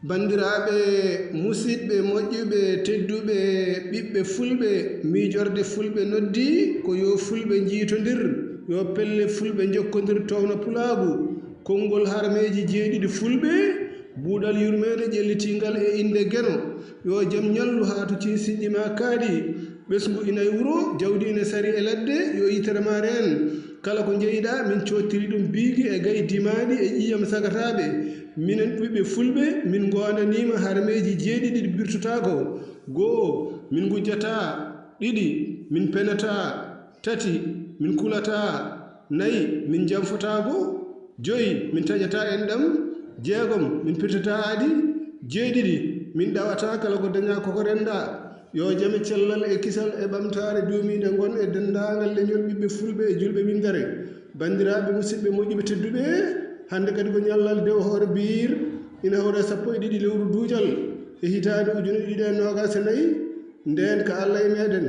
bandiraɓe musidɓe moƴƴuɓe tedduɓe ɓiɓɓe fulɓe miijorde fulɓe noddi ko yo fulɓe jiitodir yo pelle fulɓe jokkodir towna pulaagu konngol harmeji jeeɗiɗi fulɓe buuɗal yurmede ƴellitingal e inde geno yo jam ñallu haatu ciisiɗɗi ma kaaɗi ɓesngu ina e wuro jawdi ina sari e ladde yo yitere mare en kala ko jeyiɗa min cottiri ɗum biigi e gayi dimaɗi e ƴiyam sagataɓe minen ɓiɓɓe fulɓe min gondanima harmeji jeeɗiɗi ɗi birtotako goo min gujjata ɗiɗi min penata tati min kulata nayi min jamfotako joyi min taƴata enɗam jeegom min pirtata aadi jeeɗiɗi min ɗawata kala ko daña koko renda yo jame cellal e kisal e ɓamtare duumiɗe gon e dendagal leñol ɓiɓɓe fulɓe e julɓe windere bandiraɓe musidɓe moƴƴuɓe tedduɓe hande kadi ko ñallal dew hoore biir ina hawre 12 lewru duujal e hitande 2024 nden ka Allah e meɗen